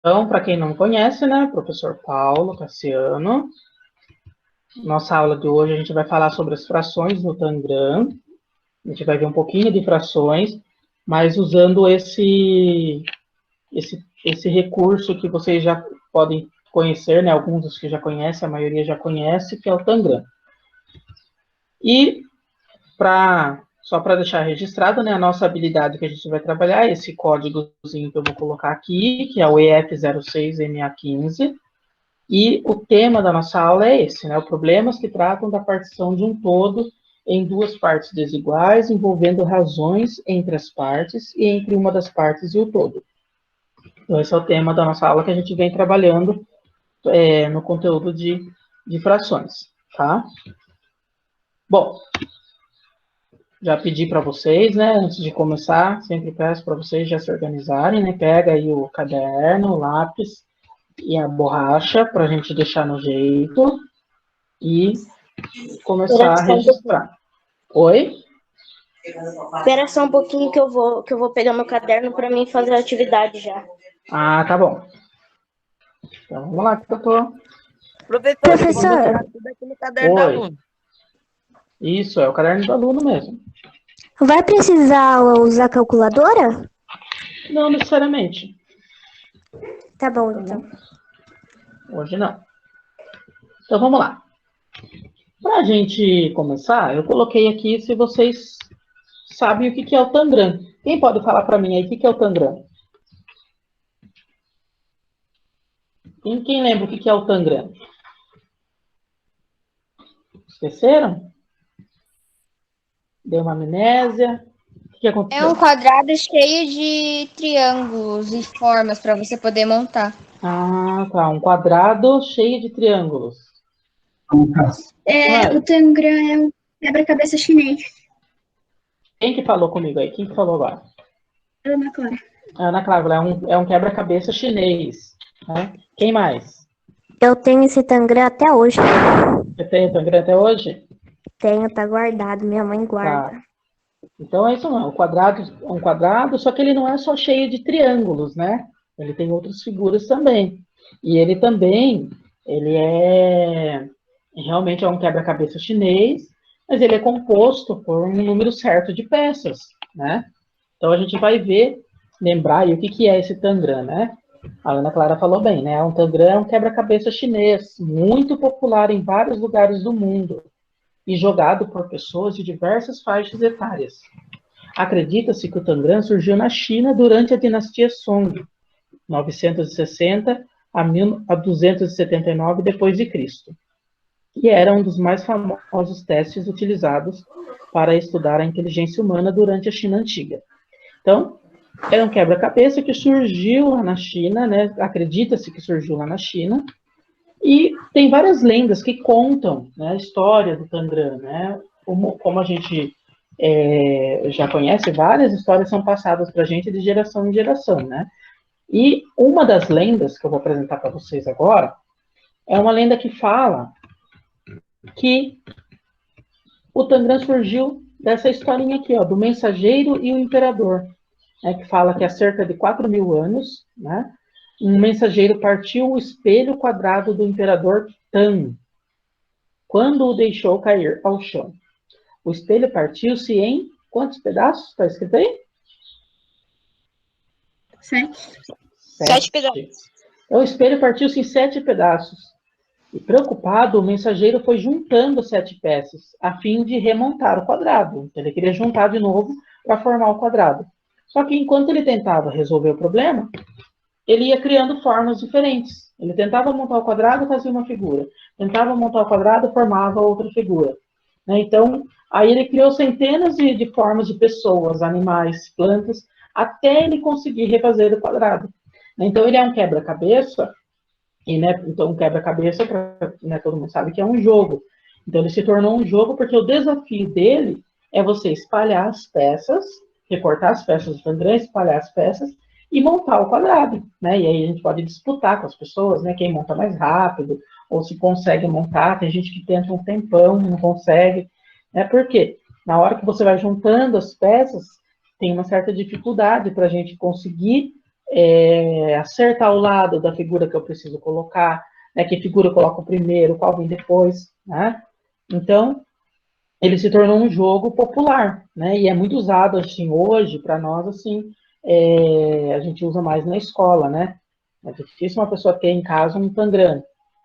Então, para quem não conhece, né, professor Paulo Cassiano, nossa aula de hoje a gente vai falar sobre as frações no Tangram. A gente vai ver um pouquinho de frações, mas usando esse recurso que vocês já podem conhecer, né, alguns dos que já conhecem, a maioria já conhece, que é o Tangram. E só para deixar registrado, né, a nossa habilidade que a gente vai trabalhar, esse códigozinho que eu vou colocar aqui, que é o EF06MA15. E o tema da nossa aula é esse, né? Problemas que tratam da partição de um todo em duas partes desiguais, envolvendo razões entre as partes e entre uma das partes e o todo. Então, esse é o tema da nossa aula que a gente vem trabalhando no conteúdo de frações, tá? Bom, já pedi para vocês, né, antes de começar, sempre peço para vocês já se organizarem, né? Pega aí o caderno, o lápis e a borracha para a gente deixar no jeito e começar a registrar. Oi? Espera só um pouquinho que eu vou pegar meu caderno para mim fazer a atividade já. Ah, tá bom. Então, vamos lá, que eu tô... Professor, tudo aqui no caderno do Oi. aluno. Isso, é o caderno do aluno mesmo. Vai precisar usar calculadora? Não necessariamente. Tá bom, então. Hoje não. Então, vamos lá. Para a gente começar, eu coloquei aqui se vocês sabem o que é o Tangram. Quem pode falar para mim aí o que é o Tangram? Quem lembra o que é o Tangram? Esqueceram? Deu uma amnésia? O que aconteceu? É um quadrado cheio de triângulos e formas para você poder montar. Ah, tá. Um quadrado cheio de triângulos. O Tangram é um quebra-cabeça chinês. Quem que falou comigo aí? Quem que falou agora? Ana Clara. Ana Clara, é um quebra-cabeça chinês. Né? Quem mais? Eu tenho esse Tangram até hoje. Você tem o Tangram até hoje? Tenho, tá guardado. Minha mãe guarda. Tá. Então é isso não. O quadrado é um quadrado, só que ele não é só cheio de triângulos, né? Ele tem outras figuras também. E ele também, realmente é um quebra-cabeça chinês, mas ele é composto por um número certo de peças, né? Então a gente vai lembrar aí o que é esse Tangram, né? A Ana Clara falou bem, né? Um Tangram é um quebra-cabeça chinês, muito popular em vários lugares do mundo e jogado por pessoas de diversas faixas etárias. Acredita-se que o Tangram surgiu na China durante a dinastia Song, 960 a 279 d.C., e era um dos mais famosos testes utilizados para estudar a inteligência humana durante a China antiga. Então, era um quebra-cabeça que surgiu lá na China, né? Acredita-se que surgiu lá na China, e tem várias lendas que contam, né, a história do Tangram, né? Como a gente já conhece, várias histórias são passadas para a gente de geração em geração, né? E uma das lendas que eu vou apresentar para vocês agora é uma lenda que fala que o Tangram surgiu dessa historinha aqui, ó, do mensageiro e o imperador, né, que fala que há cerca de 4.000 anos, né, um mensageiro partiu o espelho quadrado do imperador Tang, quando o deixou cair ao chão. O espelho partiu-se em quantos pedaços? Está escrito aí? 7. 7 pedaços. Então, o espelho partiu-se em 7 pedaços. E preocupado, o mensageiro foi juntando 7 peças, a fim de remontar o quadrado. Então, ele queria juntar de novo para formar o quadrado. Só que enquanto ele tentava resolver o problema, ele ia criando formas diferentes. Ele tentava montar o quadrado, fazia uma figura. Tentava montar o quadrado, formava outra figura. Então, aí ele criou centenas de formas de pessoas, animais, plantas, até ele conseguir refazer o quadrado. Então, ele é um quebra-cabeça, e, né, então, um quebra-cabeça, né, todo mundo sabe que é um jogo. Então, ele se tornou um jogo porque o desafio dele é você espalhar as peças, recortar as peças do Tangram, espalhar as peças e montar o quadrado, né? E aí a gente pode disputar com as pessoas, né? Quem monta mais rápido, ou se consegue montar. Tem gente que tenta um tempão e não consegue, né? Por quê? Na hora que você vai juntando as peças, tem uma certa dificuldade para a gente conseguir acertar o lado da figura que eu preciso colocar, né, que figura eu coloco primeiro, qual vem depois, né? Então, ele se tornou um jogo popular, né? E é muito usado, assim, hoje, para nós, assim, a gente usa mais na escola, né? É difícil uma pessoa ter em casa um tangram,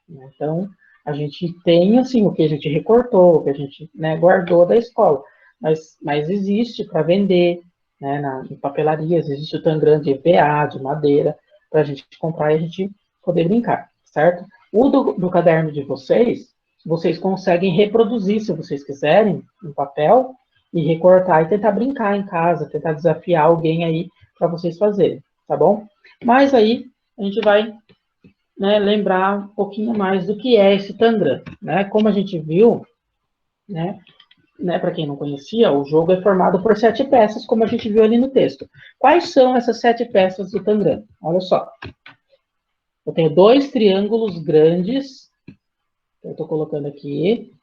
né? Então, a gente tem, assim, o que a gente recortou, o que a gente, né, guardou da escola, mas existe para vender, né, em papelarias, existe o tangram de EVA, de madeira, para a gente comprar e a gente poder brincar, certo? O do caderno de vocês conseguem reproduzir, se vocês quiserem, no papel, e recortar e tentar brincar em casa, tentar desafiar alguém aí para vocês fazerem, tá bom? Mas aí a gente vai, né, lembrar um pouquinho mais do que é esse tangram, né? Como a gente viu, né, para quem não conhecia, o jogo é formado por 7 peças, como a gente viu ali no texto. Quais são essas 7 peças do tangram? Olha só. Eu tenho 2 triângulos grandes, eu estou colocando aqui,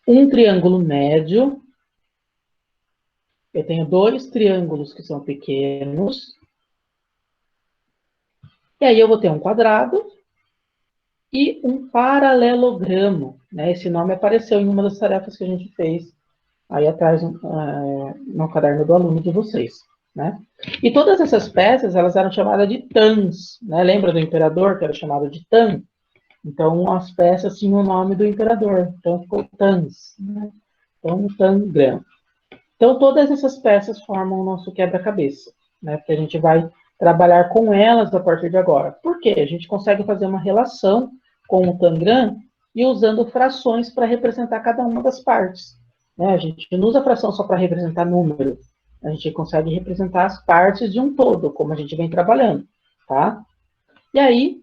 um triângulo médio, eu tenho 2 triângulos que são pequenos, e aí eu vou ter um quadrado e um paralelogramo, né? Esse nome apareceu em uma das tarefas que a gente fez aí atrás no caderno do aluno de vocês, né? E todas essas peças, elas eram chamadas de tans, né? Lembra do imperador que era chamado de tan? Então, as peças tinham o nome do imperador, então ficou tans, né? Então, tangram. Então, todas essas peças formam o nosso quebra-cabeça, né? Porque a gente vai trabalhar com elas a partir de agora. Por quê? A gente consegue fazer uma relação com o tangram e usando frações para representar cada uma das partes, né? A gente não usa fração só para representar número, a gente consegue representar as partes de um todo, como a gente vem trabalhando, tá? E aí,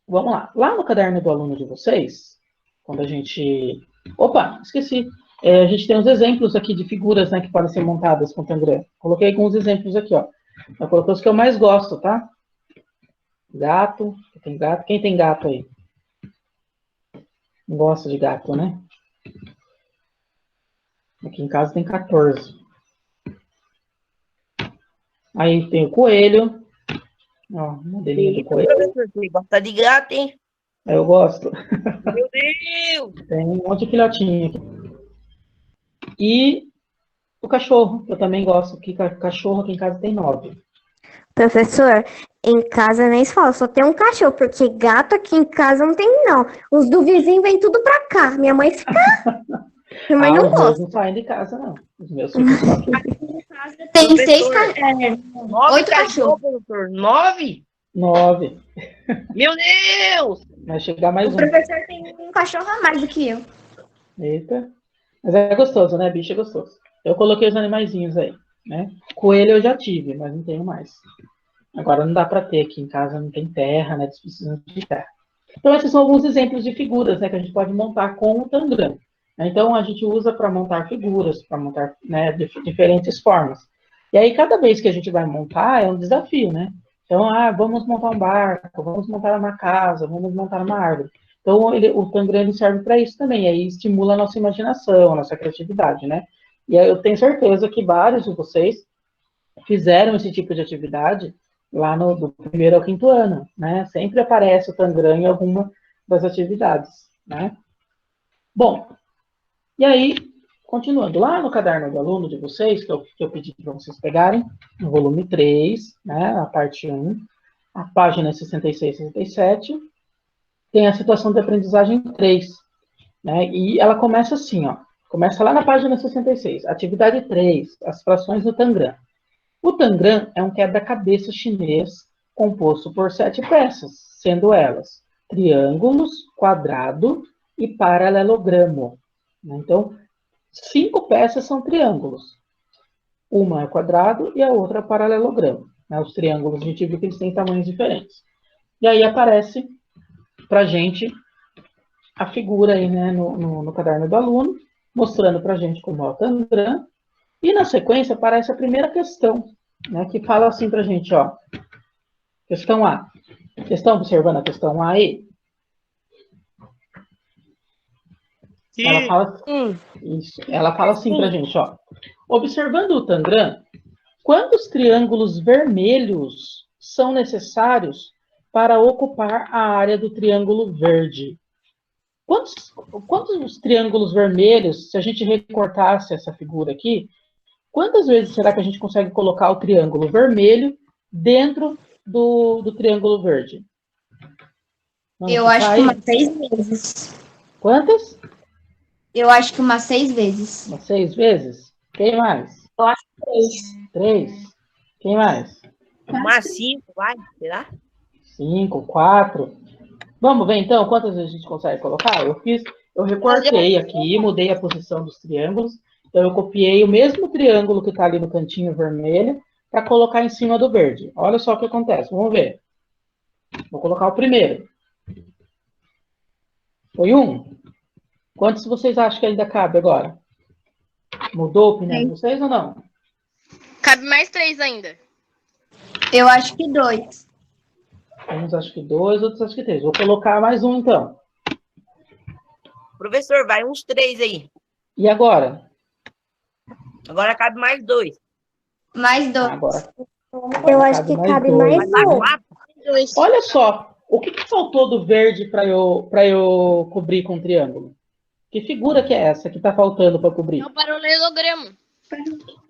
vamos lá. Lá no caderno do aluno de vocês, quando a gente... Opa, esqueci. A gente tem uns exemplos aqui de figuras, né, que podem ser montadas com tangram. Coloquei alguns exemplos aqui, ó. Eu coloquei os que eu mais gosto, tá? Gato. Tem gato. Quem tem gato aí? Não gosta de gato, né? Aqui em casa tem 14. Aí tem o coelho. Ó, modelinho do coelho. Professor, você gosta de gato, hein? Eu gosto. Meu Deus! Tem um monte de filhotinho aqui. E o cachorro, que eu também gosto. Que cachorro aqui em casa tem 9. Professor, em casa nem se fala, só tem um cachorro, porque gato aqui em casa não tem, não. Os do vizinho vêm tudo pra cá. Minha mãe fica. Minha mãe não Os meus gosta. não saem de casa, não. Os meus ficam só aqui. Tem Professor, 8 cachorros, cachorros. professor. 9? 9. Meu Deus! Vai chegar mais O um. professor tem um cachorro a mais do que eu. Eita. Mas é gostoso, né? Bicho é gostoso. Eu coloquei os animaizinhos aí, né? Coelho eu já tive, mas não tenho mais. Agora não dá para ter aqui em casa, não tem terra, né? Eles precisam de terra. Então, esses são alguns exemplos de figuras, né, que a gente pode montar com o tangram. Então, a gente usa para montar figuras, para montar, né, diferentes formas. E aí, cada vez que a gente vai montar, é um desafio, né? Então, vamos montar um barco, vamos montar uma casa, vamos montar uma árvore. Então, o tangram ele serve para isso também, aí estimula a nossa imaginação, a nossa criatividade, né? E aí eu tenho certeza que vários de vocês fizeram esse tipo de atividade lá do 1º ao 5º ano, né? Sempre aparece o tangram em alguma das atividades, né? Bom, e aí, continuando, lá no caderno do aluno de vocês, que eu pedi para vocês pegarem, no volume 3, né, a parte 1, a página 66 e 67, tem a situação de aprendizagem 3, né? E ela começa assim, ó. Começa lá na página 66, atividade 3, as frações do tangram. O tangram é um quebra-cabeça chinês composto por 7 peças, sendo elas triângulos, quadrado e paralelogramo. Então, 5 peças são triângulos. Uma é quadrado e a outra é paralelogramo. Os triângulos, a gente viu que eles têm tamanhos diferentes. E aí aparece pra gente a figura aí, né, no caderno do aluno, mostrando pra gente como é o tangram. E na sequência aparece a primeira questão, né, que fala assim pra gente, ó. Questão A. Vocês estão observando a questão A aí? Sim. Ela fala assim pra gente, ó. Observando o tangram, quantos triângulos vermelhos são necessários para ocupar a área do triângulo verde? Quantos triângulos vermelhos, se a gente recortasse essa figura aqui, quantas vezes será que a gente consegue colocar o triângulo vermelho dentro do triângulo verde? Vamos Eu acho chutar que aí? umas 6 vezes. Quantas? Eu acho que umas 6 vezes. Umas 6 vezes? Quem mais? Eu acho que 3. 3? Quem mais? Umas 5, vai, será? 5, 4. Vamos ver então quantas vezes a gente consegue colocar? Eu recortei aqui, mudei a posição dos triângulos. Então eu copiei o mesmo triângulo que está ali no cantinho vermelho para colocar em cima do verde. Olha só o que acontece. Vamos ver. Vou colocar o primeiro. Foi 1. Quantos vocês acham que ainda cabe agora? Mudou a opinião de vocês ou não? Cabe mais 3 ainda. Eu acho que 2. Uns acham que 2, outros acham que 3. Vou colocar mais um então. Professor, vai uns 3 aí. E agora? Agora cabe mais 2. Mais 2. Agora Eu acho que cabe dois. mais Mais um. 4. 2. Olha só, o que faltou do verde para eu cobrir com o triângulo? Que figura que é essa que está faltando para cobrir? É um paralelogramo.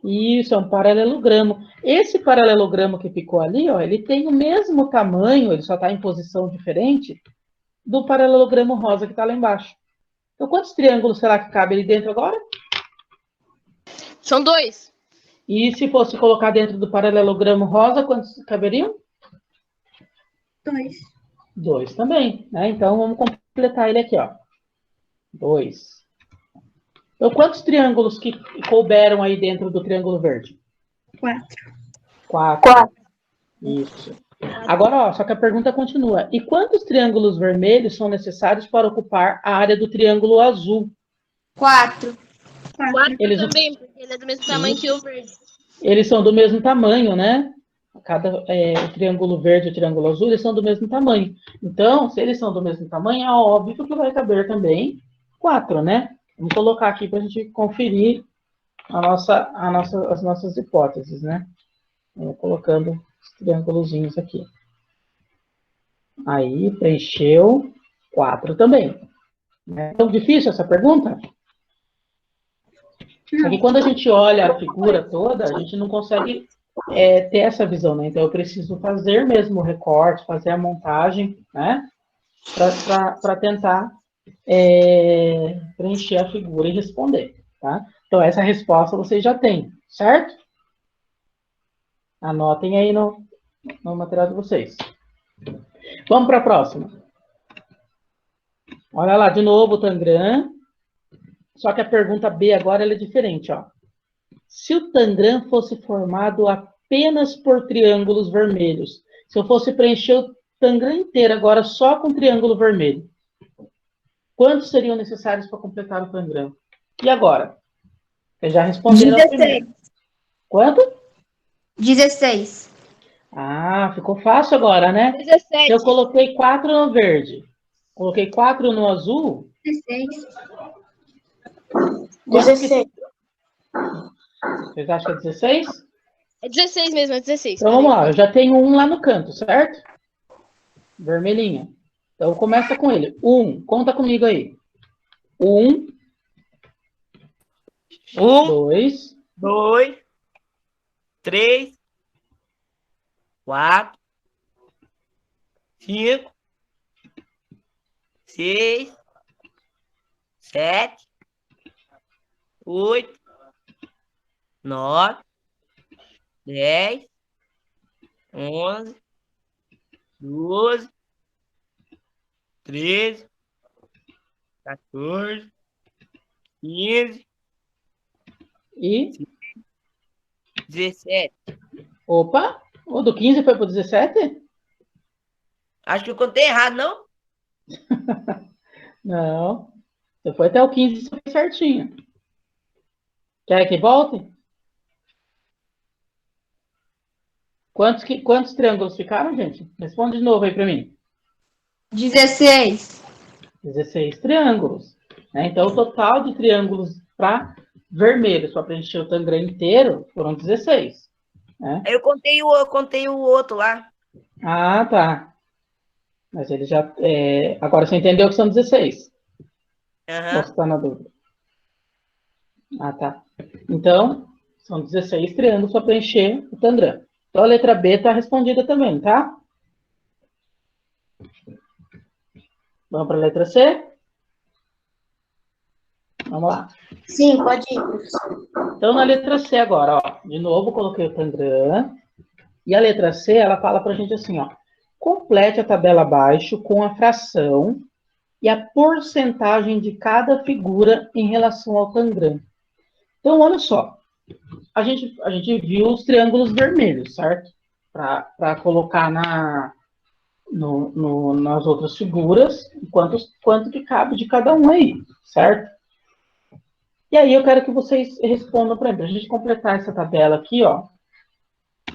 Isso, é um paralelogramo. Esse paralelogramo que ficou ali, ó, ele tem o mesmo tamanho, ele só está em posição diferente, do paralelogramo rosa que está lá embaixo. Então, quantos triângulos será que cabe ali dentro agora? São 2. E se fosse colocar dentro do paralelogramo rosa, quantos caberiam? 2. 2 também, né? Então, vamos completar ele aqui, ó. 2. Então, quantos triângulos que couberam aí dentro do triângulo verde? 4. 4. Isso. Agora, ó, só que a pergunta continua. E quantos triângulos vermelhos são necessários para ocupar a área do triângulo azul? 4. 4 Eles- também, porque ele é do mesmo tamanho que o verde. Eles são do mesmo tamanho, né? O triângulo verde e o triângulo azul, eles são do mesmo tamanho. Então, se eles são do mesmo tamanho, é óbvio que vai caber também 4, né? Vamos colocar aqui para a gente conferir as nossas hipóteses, né? Vou colocando os triângulozinhos aqui. Aí, preencheu 4 também. É tão difícil essa pergunta? É que quando a gente olha a figura toda, a gente não consegue ter essa visão, né? Então, eu preciso fazer mesmo o recorte, fazer a montagem, né? Para tentar preencher a figura e responder, tá? Então, essa resposta vocês já têm, certo? Anotem aí no material de vocês. Vamos para a próxima. Olha lá, de novo o Tangram. Só que a pergunta B agora ela é diferente, ó. Se o Tangram fosse formado apenas por triângulos vermelhos, se eu fosse preencher o Tangram inteiro agora só com triângulo vermelho, quantos seriam necessários para completar o Tangram? E agora? Vocês já responderam a primeira. Quanto? 16. Ah, ficou fácil agora, né? 17. Eu coloquei 4 no verde. Coloquei 4 no azul. 16. 16. Vocês acham que é 16? É 16 mesmo, é 16. Então vamos lá, eu já tenho um lá no canto, certo? Vermelhinho. Então começa com ele. 1, conta comigo aí. 1, 1, 2, 2, 3, 4, 5, 6, 7, 8, 9, 10, 11, 12, 13, 14, 15, e... 17. Opa! O do 15 foi pro 17? Acho que eu contei errado, não? Não. Você foi até o 15 certinho. Quer que volte? Quantos triângulos ficaram, gente? Responde de novo aí para mim. 16. 16 triângulos. Né? Então, o total de triângulos para vermelho, só preencher o Tangram inteiro, foram 16. Né? Aí eu contei o outro lá. Ah, tá. Mas ele já... Agora você entendeu que são 16. Ou Aham. você está na dúvida? Ah, tá. Então, são 16 triângulos para preencher o Tangram. Então, a letra B está respondida também, tá? Vamos para a letra C? Vamos lá. Sim, pode ir, professor. Então, na letra C agora, ó. De novo, coloquei o Tangram. E a letra C, ela fala para a gente assim, ó. Complete a tabela abaixo com a fração e a porcentagem de cada figura em relação ao Tangram. Então, olha só. A gente viu os triângulos vermelhos, certo? Para colocar nas outras figuras, quanto que cabe de cada um aí, certo? E aí eu quero que vocês respondam para mim. Para a gente completar essa tabela aqui, ó,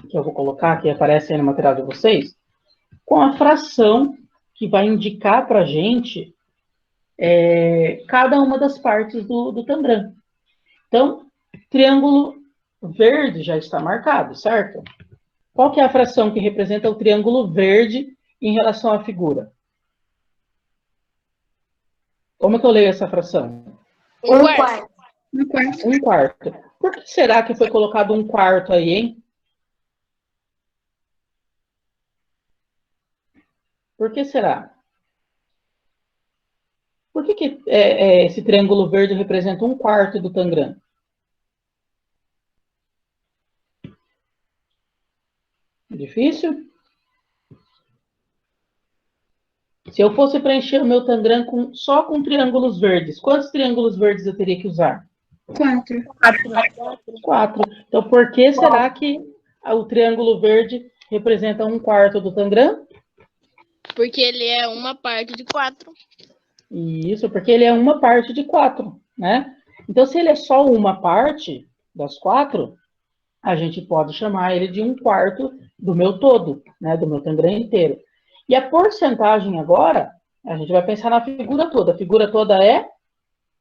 que eu vou colocar, que aparece aí no material de vocês, com a fração que vai indicar para a gente cada uma das partes do Tangram. Então, triângulo verde já está marcado, certo? Qual que é a fração que representa o triângulo verde em relação à figura? Como é que eu leio essa fração? Um quarto. Um quarto. 1/4. Por que será que foi colocado 1/4 aí, hein? Por que será? Por que esse triângulo verde representa 1/4 do Tangram? Difícil? Se eu fosse preencher o meu Tangram só com triângulos verdes, quantos triângulos verdes eu teria que usar? 4. 4. Então, por que será que o triângulo verde representa 1/4 do Tangram? Porque ele é uma parte de 4. Isso, porque ele é uma parte de 4, né? Então, se ele é só uma parte das 4, a gente pode chamar ele de 1/4 do meu todo, né? Do meu Tangram inteiro. E a porcentagem agora, a gente vai pensar na figura toda. A figura toda é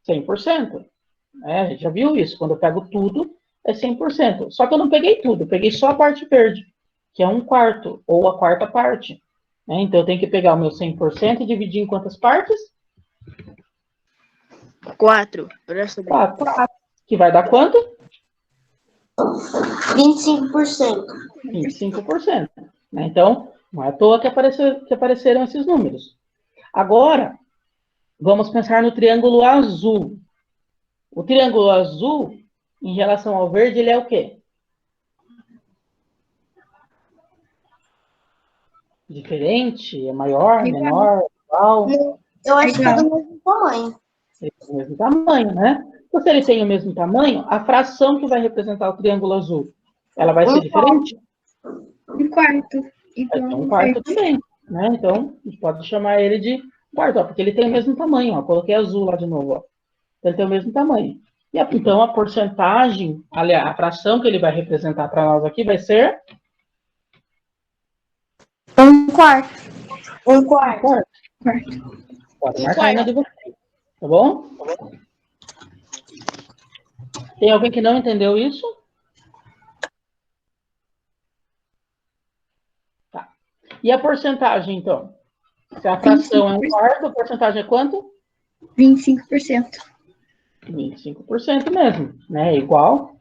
100%. Né? A gente já viu isso. Quando eu pego tudo, é 100%. Só que eu não peguei tudo, eu peguei só a parte verde, que é 1/4, ou a quarta parte. Né? Então, eu tenho que pegar o meu 100% e dividir em quantas partes? 4. 4. Que vai dar quanto? 25%. 25%. Né? Então, não é à toa que apareceram esses números. Agora, vamos pensar no triângulo azul. O triângulo azul, em relação ao verde, ele é o quê? Diferente? É maior, menor, igual? Eu acho que é do mesmo tamanho. Ele tem o mesmo tamanho, né? Então, se ele tem o mesmo tamanho, a fração que vai representar o triângulo azul, ela vai ser diferente? Um quarto. Vai ter 1/4 também, né? Então, a gente pode chamar ele de 1/4, ó, porque ele tem o mesmo tamanho, ó. Coloquei azul lá de novo, ó. Ele tem o mesmo tamanho. E então, a porcentagem, aliás, a fração que ele vai representar para nós aqui vai ser 1/4. Um quarto. 1/4. Pode marcar aí na de vocês, tá bom? Tem alguém que não entendeu isso? Tá. E a porcentagem, então? Se a fração é 1/4, a porcentagem é quanto? 25%. 25% mesmo, né? Igual.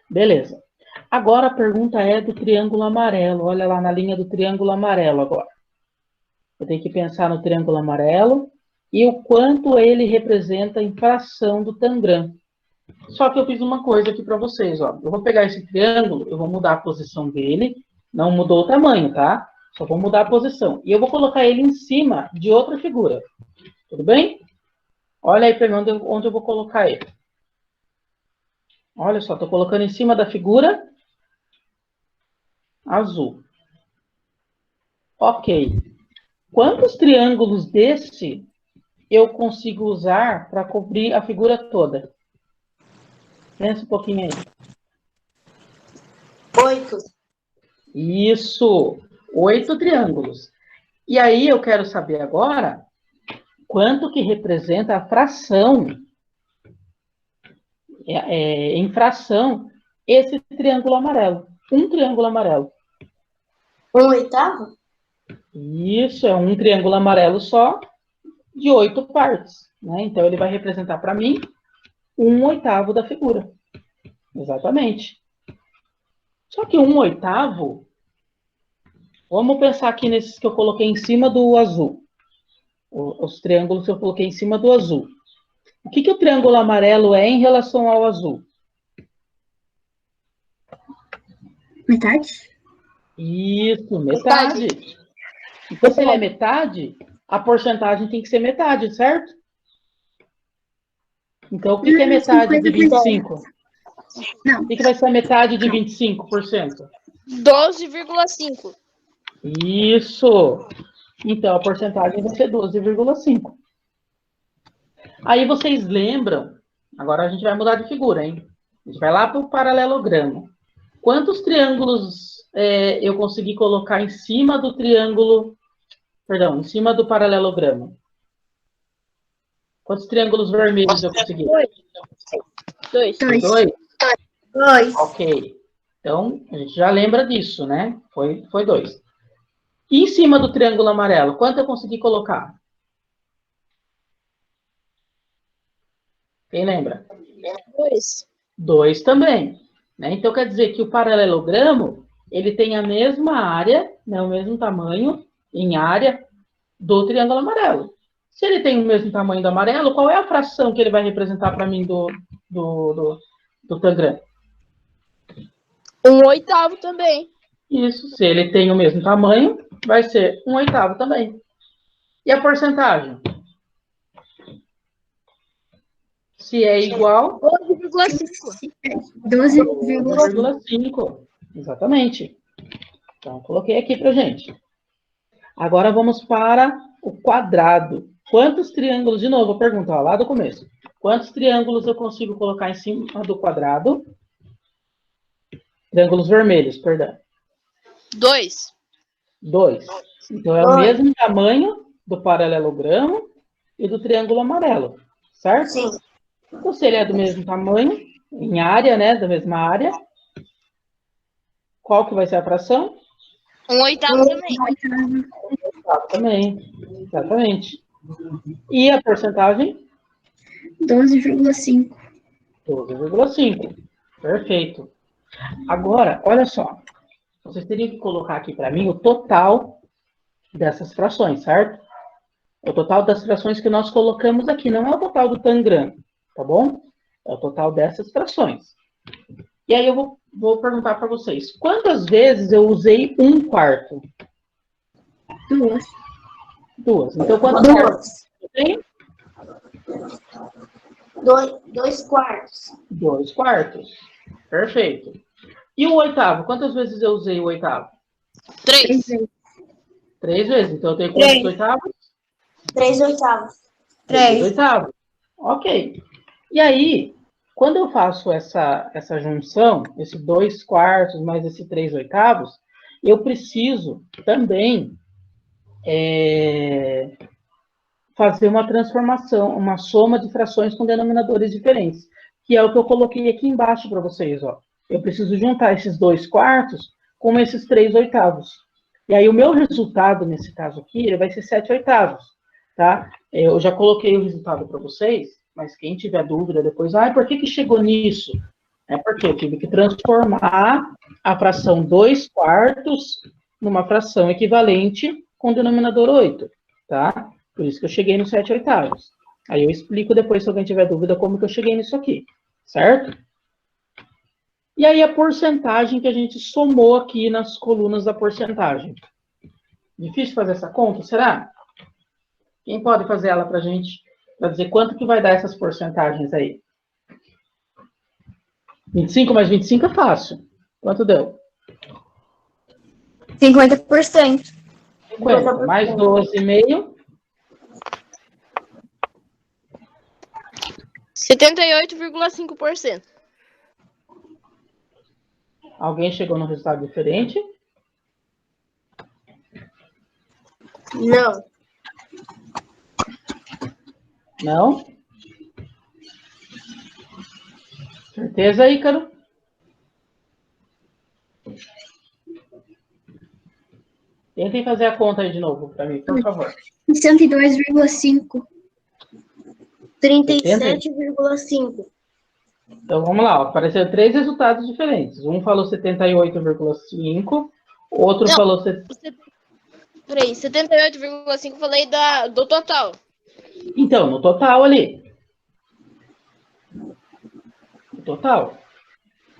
Beleza. Agora a pergunta é do triângulo amarelo. Olha lá na linha do triângulo amarelo agora. Eu tenho que pensar no triângulo amarelo e o quanto ele representa em fração do Tangram. Só que eu fiz uma coisa aqui para vocês, ó. Eu vou pegar esse triângulo, eu vou mudar a posição dele. Não mudou o tamanho, tá? Só vou mudar a posição. E eu vou colocar ele em cima de outra figura. Tudo bem? Olha aí para mim onde eu vou colocar ele. Olha só, estou colocando em cima da figura azul. Ok. Quantos triângulos desse eu consigo usar para cobrir a figura toda? Pensa um pouquinho aí. 8. Isso. 8 triângulos. E aí eu quero saber agora quanto que representa a fração, em fração, esse triângulo amarelo. Um triângulo amarelo. 1/8? Isso, é um triângulo amarelo só, de 8 partes, né? Então, ele vai representar para mim 1/8 da figura. Exatamente. Só que 1/8, vamos pensar aqui nesses que eu coloquei em cima do azul. Os triângulos que eu coloquei em cima do azul. O que o triângulo amarelo é em relação ao azul? Metade? Isso, metade. Então, se ele é metade, a porcentagem tem que ser metade, certo? Então, o que é metade de 25? Não. O que vai ser a metade de 25%? 12,5. Isso. Então, a porcentagem vai ser 12,5. Aí vocês lembram, agora a gente vai mudar de figura, hein? A gente vai lá para o paralelogramo. Quantos triângulos eu consegui colocar em cima do triângulo, perdão, em cima do paralelogramo? Quantos triângulos vermelhos eu consegui? 2. Dois? 2. Ok. Então, a gente já lembra disso, né? Foi 2. E em cima do triângulo amarelo, quanto eu consegui colocar? Quem lembra? 2. 2 também. Né? Então, quer dizer que o paralelogramo, ele tem a mesma área, né, o mesmo tamanho em área do triângulo amarelo. Se ele tem o mesmo tamanho do amarelo, qual é a fração que ele vai representar para mim do tangram? 1/8 também. Isso, se ele tem o mesmo tamanho, vai ser 1/8 também. E a porcentagem? Se é igual, 12,5. 12,5. 12,5. Exatamente. Então, coloquei aqui para gente. Agora vamos para o quadrado. Quantos triângulos, de novo, a pergunta ó, lá do começo. Quantos triângulos eu consigo colocar em cima do quadrado? Triângulos vermelhos, perdão. 2. 2. Então, é o mesmo tamanho do paralelogramo e do triângulo amarelo, certo? Sim. Então, se ele é do mesmo tamanho, em área, né, da mesma área, qual que vai ser a fração? 1/8 também. 1/8 também, exatamente. E a porcentagem? 12,5. 12,5. Perfeito. Agora, olha só. Vocês teriam que colocar aqui para mim o total dessas frações, certo? O total das frações que nós colocamos aqui. Não é o total do tangram, tá bom? É o total dessas frações. E aí eu vou perguntar para vocês. Quantas vezes eu usei 1/4? 2. 2. Então, quantos quartos eu tenho? 2/4. 2/4. Perfeito. E o oitavo? Quantas vezes eu usei o oitavo? 3. 3 vezes. Então, eu tenho quantos oitavos? 3/8. 3 oitavos. Ok. E aí, quando eu faço essa junção, esse 2/4 mais esse 3 oitavos, eu preciso também fazer uma transformação, uma soma de frações com denominadores diferentes, que é o que eu coloquei aqui embaixo para vocês. Ó. Eu preciso juntar esses 2/4 com esses 3 oitavos. E aí o meu resultado, nesse caso aqui, ele vai ser 7 oitavos. Tá? Eu já coloquei o resultado para vocês, mas quem tiver dúvida depois, por que chegou nisso? É porque eu tive que transformar a fração 2/4 numa fração equivalente com denominador 8, tá? Por isso que eu cheguei no 7 oitavos. Aí eu explico depois, se alguém tiver dúvida, como que eu cheguei nisso aqui, certo? E aí a porcentagem que a gente somou aqui nas colunas da porcentagem. Difícil fazer essa conta, será? Quem pode fazer ela pra gente, para dizer quanto que vai dar essas porcentagens aí? 25 mais 25 é fácil. Quanto deu? 50%. 50. Mais 12,5. 78,5%. Alguém chegou no resultado diferente? Não. Não? Certeza, Ícaro? Tentem fazer a conta aí de novo para mim, por favor. 102,5. 37,5. Então, vamos lá. Ó. Apareceram 3 resultados diferentes. Um falou 78,5, o outro Não. falou... Peraí, 78,5 falei do total. Então, no total ali. No total.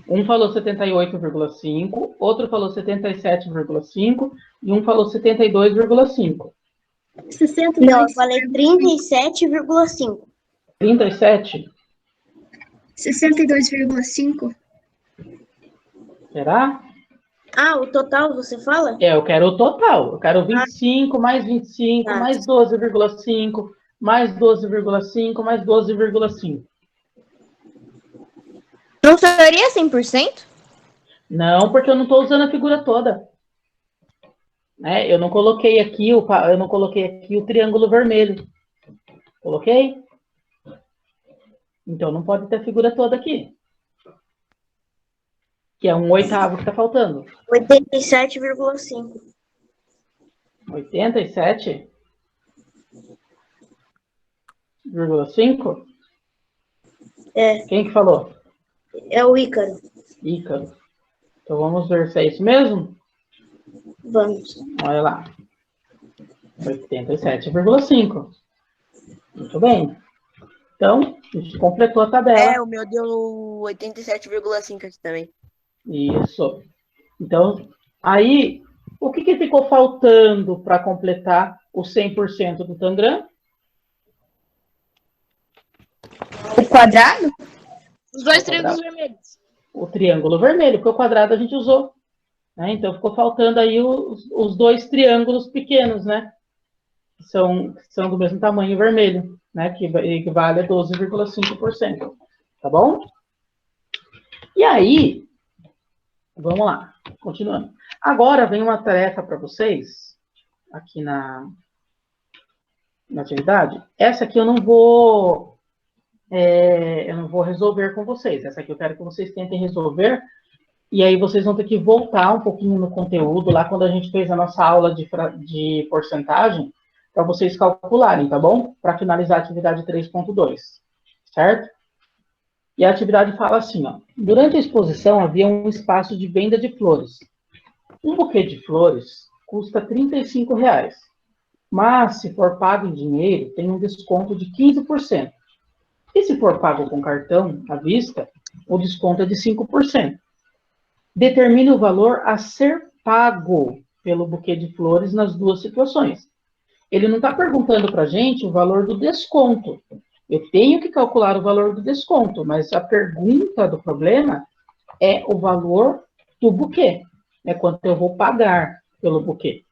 Um falou 78,5, outro falou 77,5 e um falou 72,5. 62. Não, eu falei 37,5. 37? 62,5. Será? Ah, o total você fala? É, eu quero o total. Eu quero 25, mais 25, Ah. mais 12,5, mais 12,5, mais 12,5. Não seria 100%? Não, porque eu não estou usando a figura toda. Né? Eu não coloquei aqui o triângulo vermelho. Coloquei? Então não pode ter a figura toda aqui. Que é 1/8 que está faltando. 87,5. 87,5? É, Quem que falou? é o Ícaro. Ícaro. Então vamos ver se é isso mesmo? Vamos. Olha lá. 87,5. Muito bem. Então, a gente completou a tabela. O meu deu 87,5 aqui também. Isso. Então, aí, o que ficou faltando para completar o 100% do Tangram? O quadrado? Os dois O triângulos quadrado. vermelhos. O triângulo vermelho, porque o quadrado a gente usou. Né? Então, ficou faltando aí os 2 triângulos pequenos, né? Que são do mesmo tamanho vermelho, né? Que equivale a 12,5%. Tá bom? E aí, vamos lá, continuando. Agora vem uma tarefa para vocês, aqui na atividade. Essa aqui eu não vou resolver com vocês. Essa aqui eu quero que vocês tentem resolver. E aí vocês vão ter que voltar um pouquinho no conteúdo, lá quando a gente fez a nossa aula de porcentagem, para vocês calcularem, tá bom? Para finalizar a atividade 3.2, certo? E a atividade fala assim, ó. Durante a exposição havia um espaço de venda de flores. Um buquê de flores custa R$ 35, mas se for pago em dinheiro, tem um desconto de 15%. E se for pago com cartão à vista, o desconto é de 5%. Determine o valor a ser pago pelo buquê de flores nas duas situações. Ele não está perguntando para a gente o valor do desconto. Eu tenho que calcular o valor do desconto, mas a pergunta do problema é o valor do buquê. É quanto eu vou pagar pelo buquê,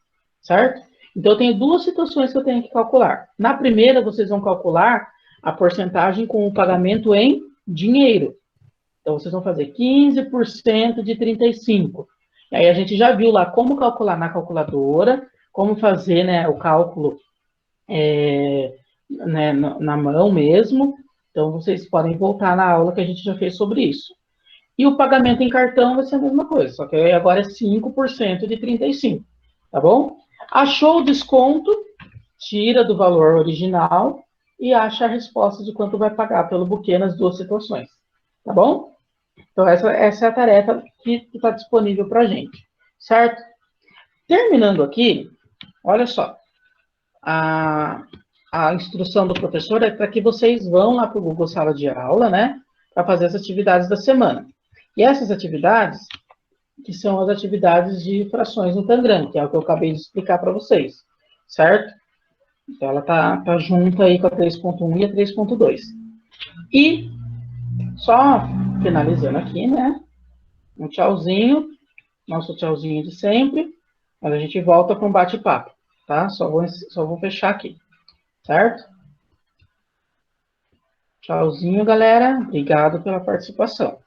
certo? Então, eu tenho 2 situações que eu tenho que calcular. Na primeira, vocês vão calcular a porcentagem com o pagamento em dinheiro. Então, vocês vão fazer 15% de 35. E aí, a gente já viu lá como calcular na calculadora, como fazer, né, o cálculo né, na mão mesmo. Então, vocês podem voltar na aula que a gente já fez sobre isso. E o pagamento em cartão vai ser a mesma coisa, só que agora é 5% de 35, tá bom? Achou o desconto, tira do valor original e acha a resposta de quanto vai pagar pelo buquê nas 2 situações, tá bom? Então, essa é a tarefa que está disponível para a gente, certo? Terminando aqui, olha só, a instrução do professor é para que vocês vão lá para o Google Sala de Aula, né, para fazer as atividades da semana. E essas atividades, que são as atividades de frações no Tangram, que é o que eu acabei de explicar para vocês, certo? Então, ela tá junto aí com a 3.1 e a 3.2. E, só finalizando aqui, né, um tchauzinho, nosso tchauzinho de sempre, mas a gente volta para um bate-papo, tá? Só vou fechar aqui, certo? Tchauzinho, galera. Obrigado pela participação.